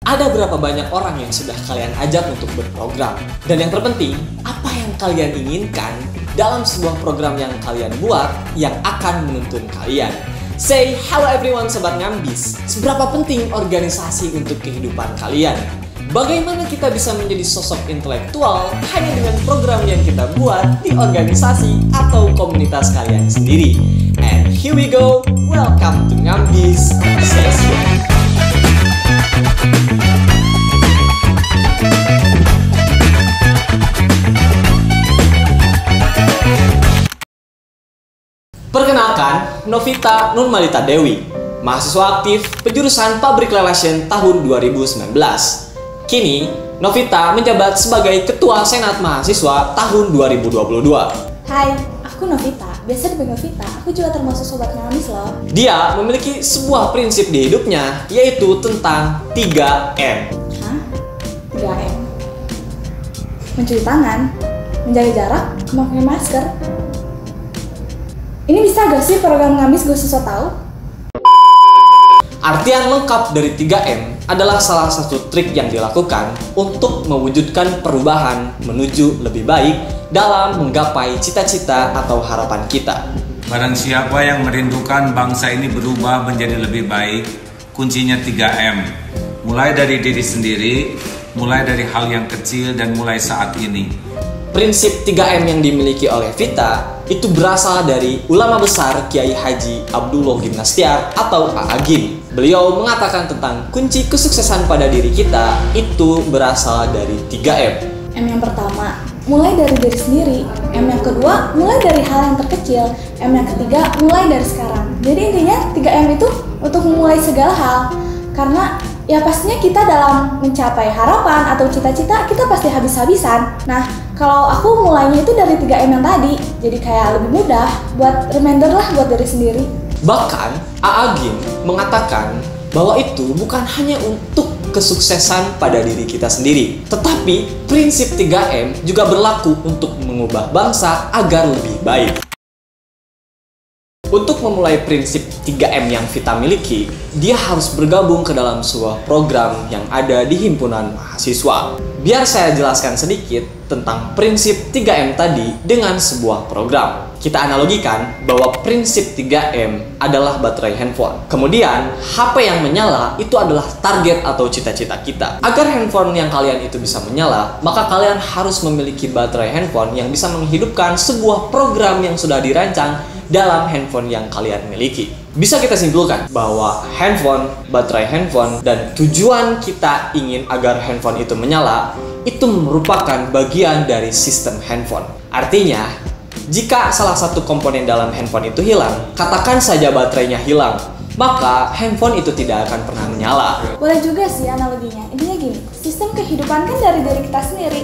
Ada berapa banyak orang yang sudah kalian ajak untuk berprogram? Dan yang terpenting, apa yang kalian inginkan dalam sebuah program yang kalian buat yang akan menuntun kalian? Say hello everyone Sobat Ngambis. Seberapa penting organisasi untuk kehidupan kalian? Bagaimana kita bisa menjadi sosok intelektual hanya dengan program yang kita buat di organisasi atau komunitas kalian sendiri? And here we go, welcome to Ngambis Session. Perkenalkan, Novita Nurmalita Dewi, mahasiswa aktif penjurusan Public Relations tahun 2019. Kini, Novita menjabat sebagai Ketua Senat Mahasiswa tahun 2022. Hai, aku Novita. Biasa dipanggil Novita. Aku juga termasuk sobat Ngambis loh. Dia memiliki sebuah prinsip di hidupnya, yaitu tentang 3M. Hah? 3M? Mencuci tangan, menjaga jarak, memakai masker. Ini bisa gak sih program Ngambis gue susah tahu? Artian lengkap dari 3M adalah salah satu trik yang dilakukan untuk mewujudkan perubahan menuju lebih baik dalam menggapai cita-cita atau harapan kita. Barang siapa yang merindukan bangsa ini berubah menjadi lebih baik, kuncinya 3M. Mulai dari diri sendiri, mulai dari hal yang kecil dan mulai saat ini. Prinsip 3M yang dimiliki oleh Vita itu berasal dari ulama besar Kiai Haji Abdullah Gimnastiar atau A'agim. Beliau mengatakan tentang kunci kesuksesan pada diri kita itu berasal dari 3M. M yang pertama, mulai dari diri sendiri. M yang kedua, mulai dari hal yang terkecil. M yang ketiga, mulai dari sekarang. Jadi intinya 3M itu untuk memulai segala hal. Karena ya pastinya kita dalam mencapai harapan atau cita-cita kita pasti habis-habisan. Nah, kalau aku mulainya itu dari 3M yang tadi, jadi kayak lebih mudah buat reminder lah buat diri sendiri. Bahkan A'agim mengatakan bahwa itu bukan hanya untuk kesuksesan pada diri kita sendiri, tetapi prinsip 3M juga berlaku untuk mengubah bangsa agar lebih baik. Untuk memulai prinsip 3M yang Vita miliki, dia harus bergabung ke dalam sebuah program yang ada di himpunan mahasiswa. Biar saya jelaskan sedikit tentang prinsip 3M tadi dengan sebuah program. Kita analogikan bahwa prinsip 3M adalah baterai handphone. Kemudian, HP yang menyala itu adalah target atau cita-cita kita. Agar handphone yang kalian itu bisa menyala, maka kalian harus memiliki baterai handphone yang bisa menghidupkan sebuah program yang sudah dirancang dalam handphone yang kalian miliki. Bisa kita simpulkan bahwa handphone, baterai handphone, dan tujuan kita ingin agar handphone itu menyala itu merupakan bagian dari sistem handphone. Artinya, jika salah satu komponen dalam handphone itu hilang, katakan saja baterainya hilang, maka handphone itu tidak akan pernah menyala. Boleh juga sih analoginya. Intinya gini, sistem kehidupan kan dari diri kita sendiri.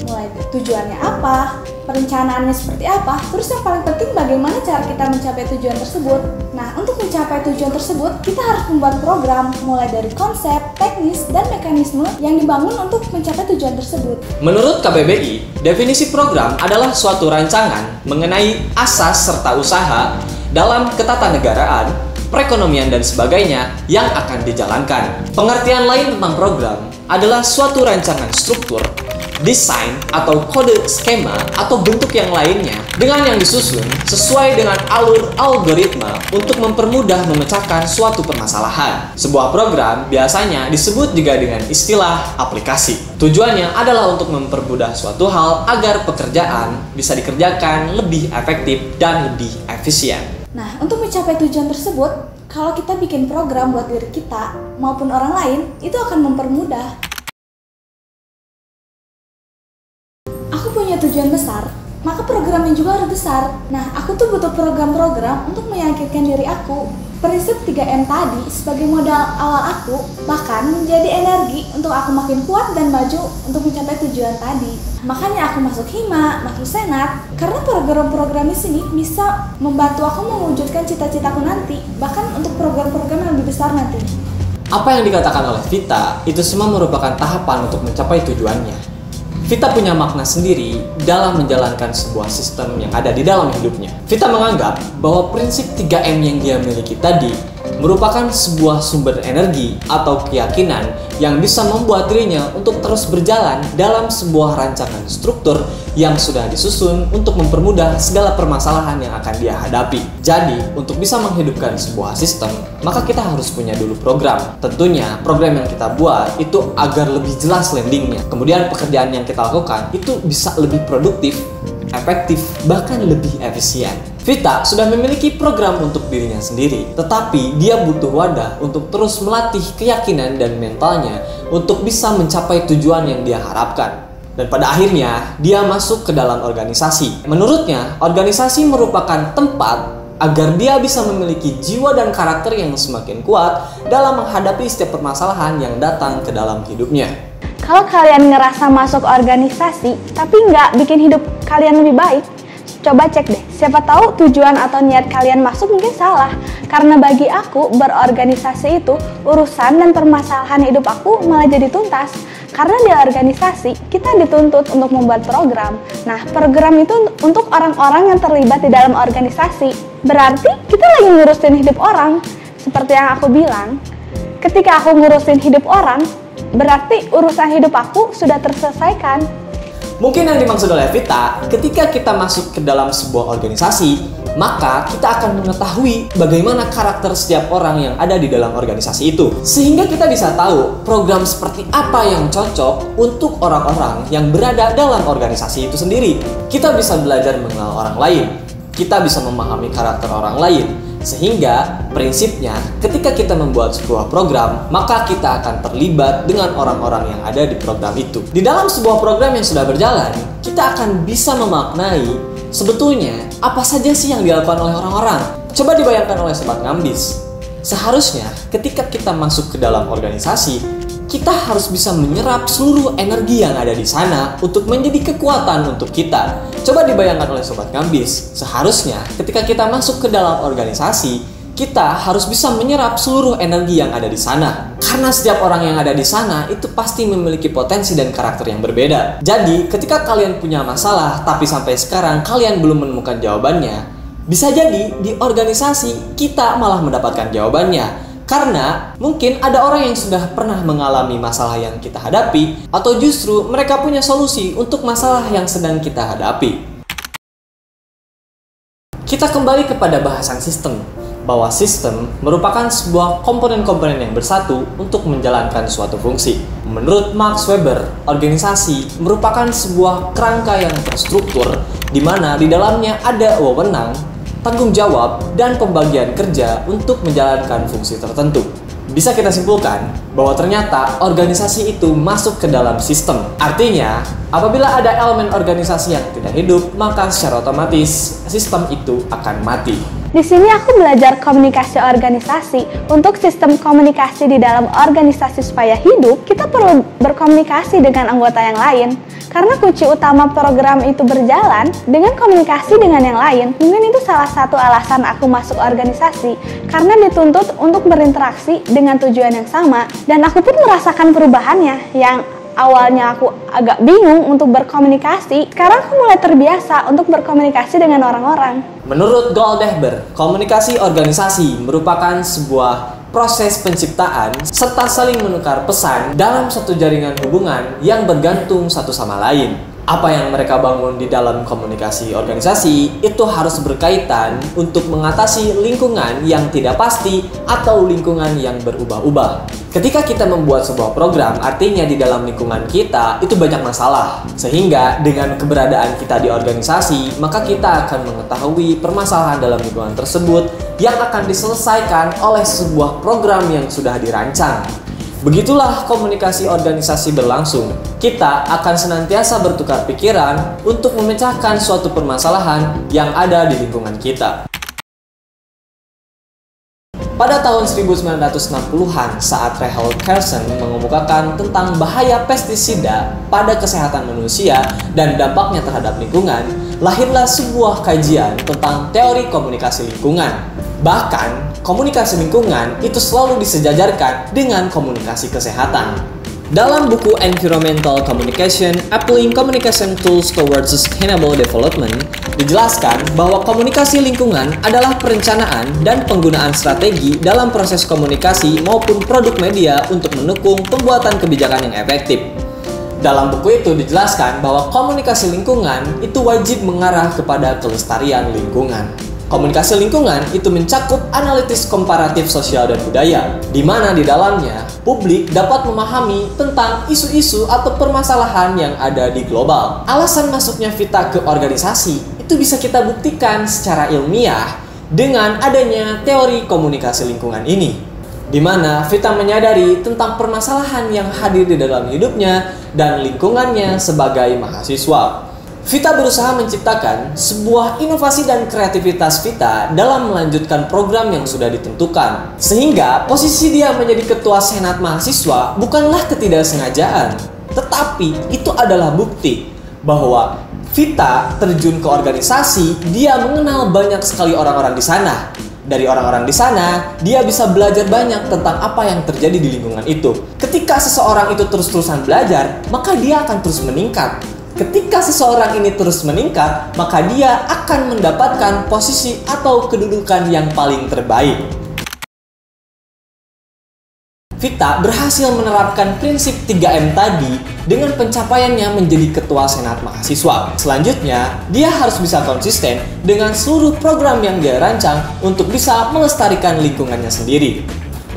Mulai tujuannya apa, perencanaannya seperti apa, terus yang paling penting bagaimana cara kita mencapai tujuan tersebut. Nah, untuk mencapai tujuan tersebut, kita harus membuat program mulai dari konsep, teknis, dan mekanisme yang dibangun untuk mencapai tujuan tersebut. Menurut KBBI, definisi program adalah suatu rancangan mengenai asas serta usaha dalam ketatanegaraan, perekonomian, dan sebagainya yang akan dijalankan. Pengertian lain tentang program adalah suatu rancangan struktur, desain atau kode skema atau bentuk yang lainnya dengan yang disusun sesuai dengan alur algoritma untuk mempermudah memecahkan suatu permasalahan. Sebuah program biasanya disebut juga dengan istilah aplikasi. Tujuannya adalah untuk mempermudah suatu hal agar pekerjaan bisa dikerjakan lebih efektif dan lebih efisien. Nah, untuk mencapai tujuan tersebut, kalau kita bikin program buat diri kita maupun orang lain, itu akan mempermudah. Aku punya tujuan besar, maka programnya juga harus besar. Nah, aku tuh butuh program-program untuk meyakinkan diri aku. Prinsip 3M tadi sebagai modal awal aku, bahkan menjadi energi untuk aku makin kuat dan maju untuk mencapai tujuan tadi. Makanya aku masuk Hima, masuk Senat, karena program-program di sini bisa membantu aku mewujudkan cita-citaku nanti, bahkan untuk program-program yang lebih besar nanti. Apa yang dikatakan oleh Vita, itu semua merupakan tahapan untuk mencapai tujuannya. Vita punya makna sendiri dalam menjalankan sebuah sistem yang ada di dalam hidupnya. Vita menganggap bahwa prinsip 3M yang dia miliki tadi merupakan sebuah sumber energi atau keyakinan yang bisa membuat dirinya untuk terus berjalan dalam sebuah rancangan struktur yang sudah disusun untuk mempermudah segala permasalahan yang akan dia hadapi. Jadi, untuk bisa menghidupkan sebuah sistem, maka kita harus punya dulu program. Tentunya, program yang kita buat itu agar lebih jelas landingnya. Kemudian pekerjaan yang kita lakukan itu bisa lebih produktif, efektif, bahkan lebih efisien. Vita sudah memiliki program untuk dirinya sendiri, tetapi dia butuh wadah untuk terus melatih keyakinan dan mentalnya untuk bisa mencapai tujuan yang dia harapkan. Dan pada akhirnya, dia masuk ke dalam organisasi. Menurutnya, organisasi merupakan tempat agar dia bisa memiliki jiwa dan karakter yang semakin kuat dalam menghadapi setiap permasalahan yang datang ke dalam hidupnya. Kalau kalian ngerasa masuk organisasi, tapi nggak bikin hidup kalian lebih baik, coba cek deh, siapa tahu tujuan atau niat kalian masuk mungkin salah. Karena bagi aku, berorganisasi itu urusan dan permasalahan hidup aku malah jadi tuntas. Karena di organisasi, kita dituntut untuk membuat program. Nah, program itu untuk orang-orang yang terlibat di dalam organisasi. Berarti kita lagi ngurusin hidup orang. Seperti yang aku bilang, ketika aku ngurusin hidup orang, berarti urusan hidup aku sudah terselesaikan. Mungkin yang dimaksud oleh Vita, ketika kita masuk ke dalam sebuah organisasi, maka kita akan mengetahui bagaimana karakter setiap orang yang ada di dalam organisasi itu. Sehingga kita bisa tahu program seperti apa yang cocok untuk orang-orang yang berada dalam organisasi itu sendiri. Kita bisa belajar mengenal orang lain, kita bisa memahami karakter orang lain. Sehingga prinsipnya ketika kita membuat sebuah program, maka kita akan terlibat dengan orang-orang yang ada di program itu. Di dalam sebuah program yang sudah berjalan, kita akan bisa memaknai sebetulnya apa saja sih yang dilakukan oleh orang-orang. Coba dibayangkan oleh Sobat Ngambis. Seharusnya ketika kita masuk ke dalam organisasi, kita harus bisa menyerap seluruh energi yang ada di sana untuk menjadi kekuatan untuk kita. Coba dibayangkan oleh Sobat Ngambis, seharusnya ketika kita masuk ke dalam organisasi, kita harus bisa menyerap seluruh energi yang ada di sana. Karena setiap orang yang ada di sana itu pasti memiliki potensi dan karakter yang berbeda. Jadi, ketika kalian punya masalah, tapi sampai sekarang kalian belum menemukan jawabannya, bisa jadi di organisasi kita malah mendapatkan jawabannya. Karena mungkin ada orang yang sudah pernah mengalami masalah yang kita hadapi, atau justru mereka punya solusi untuk masalah yang sedang kita hadapi. Kita kembali kepada bahasan sistem, bahwa sistem merupakan sebuah komponen-komponen yang bersatu untuk menjalankan suatu fungsi. Menurut Max Weber, organisasi merupakan sebuah kerangka yang terstruktur, di mana di dalamnya ada wewenang, tanggung jawab, dan pembagian kerja untuk menjalankan fungsi tertentu. Bisa kita simpulkan bahwa ternyata organisasi itu masuk ke dalam sistem. Artinya, apabila ada elemen organisasi yang tidak hidup, maka secara otomatis sistem itu akan mati. Di sini aku belajar komunikasi organisasi. Untuk sistem komunikasi di dalam organisasi supaya hidup, kita perlu berkomunikasi dengan anggota yang lain. Karena kunci utama program itu berjalan dengan komunikasi dengan yang lain. Mungkin itu salah satu alasan aku masuk organisasi, karena dituntut untuk berinteraksi dengan tujuan yang sama. Dan aku pun merasakan perubahannya, yang awalnya aku agak bingung untuk berkomunikasi, sekarang aku mulai terbiasa untuk berkomunikasi dengan orang-orang. Menurut Goldhaber, komunikasi organisasi merupakan sebuah proses penciptaan serta saling menukar pesan dalam satu jaringan hubungan yang bergantung satu sama lain. Apa yang mereka bangun di dalam komunikasi organisasi itu harus berkaitan untuk mengatasi lingkungan yang tidak pasti atau lingkungan yang berubah-ubah. Ketika kita membuat sebuah program, artinya di dalam lingkungan kita itu banyak masalah. Sehingga dengan keberadaan kita di organisasi, maka kita akan mengetahui permasalahan dalam lingkungan tersebut yang akan diselesaikan oleh sebuah program yang sudah dirancang. Begitulah komunikasi organisasi berlangsung. Kita akan senantiasa bertukar pikiran untuk memecahkan suatu permasalahan yang ada di lingkungan kita. Pada tahun 1960-an, saat Reynold Carson mengemukakan tentang bahaya pestisida pada kesehatan manusia dan dampaknya terhadap lingkungan, lahirlah sebuah kajian tentang teori komunikasi lingkungan. Bahkan, komunikasi lingkungan itu selalu disejajarkan dengan komunikasi kesehatan. Dalam buku Environmental Communication, Applying Communication Tools Towards Sustainable Development, dijelaskan bahwa komunikasi lingkungan adalah perencanaan dan penggunaan strategi dalam proses komunikasi maupun produk media untuk mendukung pembuatan kebijakan yang efektif. Dalam buku itu dijelaskan bahwa komunikasi lingkungan itu wajib mengarah kepada kelestarian lingkungan. Komunikasi lingkungan itu mencakup analisis komparatif sosial dan budaya, di mana di dalamnya publik dapat memahami tentang isu-isu atau permasalahan yang ada di global. Alasan masuknya Vita ke organisasi itu bisa kita buktikan secara ilmiah dengan adanya teori komunikasi lingkungan ini, di mana Vita menyadari tentang permasalahan yang hadir di dalam hidupnya dan lingkungannya sebagai mahasiswa. Vita berusaha menciptakan sebuah inovasi dan kreativitas Vita dalam melanjutkan program yang sudah ditentukan. Sehingga posisi dia menjadi ketua senat mahasiswa bukanlah ketidaksengajaan, tetapi itu adalah bukti bahwa Vita terjun ke organisasi, dia mengenal banyak sekali orang-orang di sana. Dari orang-orang di sana, dia bisa belajar banyak tentang apa yang terjadi di lingkungan itu. Ketika seseorang itu terus-terusan belajar, maka dia akan terus meningkat. Ketika seseorang ini terus meningkat, maka dia akan mendapatkan posisi atau kedudukan yang paling terbaik. Vita berhasil menerapkan prinsip 3M tadi dengan pencapaiannya menjadi ketua senat mahasiswa. Selanjutnya, dia harus bisa konsisten dengan seluruh program yang dia rancang untuk bisa melestarikan lingkungannya sendiri.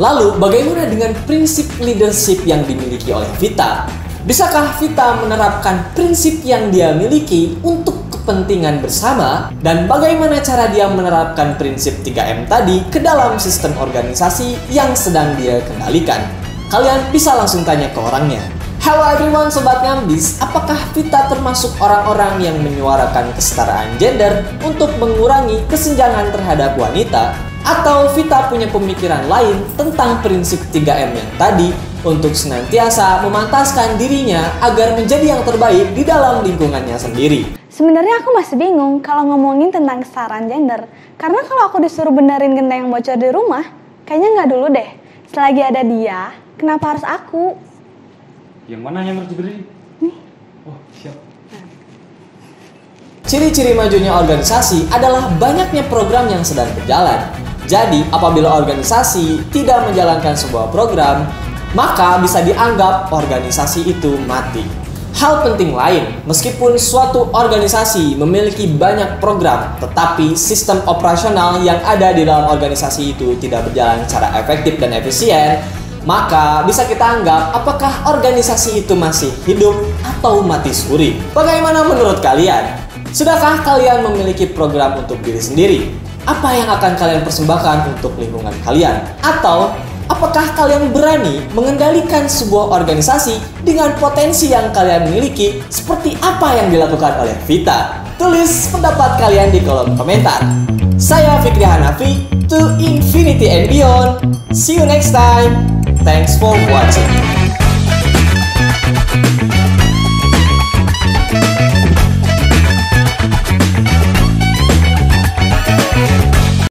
Lalu, bagaimana dengan prinsip leadership yang dimiliki oleh Vita? Bisakah Vita menerapkan prinsip yang dia miliki untuk kepentingan bersama? Dan bagaimana cara dia menerapkan prinsip 3M tadi ke dalam sistem organisasi yang sedang dia kendalikan? Kalian bisa langsung tanya ke orangnya. Hello everyone, Sobat Ngambis, apakah Vita termasuk orang-orang yang menyuarakan kesetaraan gender untuk mengurangi kesenjangan terhadap wanita? Atau Vita punya pemikiran lain tentang prinsip 3M yang tadi untuk senantiasa memantaskan dirinya agar menjadi yang terbaik di dalam lingkungannya sendiri? Sebenarnya aku masih bingung kalau ngomongin tentang kesetaraan gender. Karena kalau aku disuruh benerin genteng yang bocor di rumah, kayaknya nggak dulu deh. Selagi ada dia, kenapa harus aku? Yang mana yang harus diberi? Nih. Oh, siap. Ciri-ciri majunya organisasi adalah banyaknya program yang sedang berjalan. Jadi, apabila organisasi tidak menjalankan sebuah program, maka bisa dianggap organisasi itu mati. Hal penting lain, meskipun suatu organisasi memiliki banyak program, tetapi sistem operasional yang ada di dalam organisasi itu tidak berjalan secara efektif dan efisien, maka bisa kita anggap apakah organisasi itu masih hidup atau mati suri. Bagaimana menurut kalian? Sudahkah kalian memiliki program untuk diri sendiri? Apa yang akan kalian persembahkan untuk lingkungan kalian? Atau apakah kalian berani mengendalikan sebuah organisasi dengan potensi yang kalian miliki seperti apa yang dilakukan oleh Vita? Tulis pendapat kalian di kolom komentar. Saya Fikri Hanafi, to infinity and beyond. See you next time. Thanks for watching.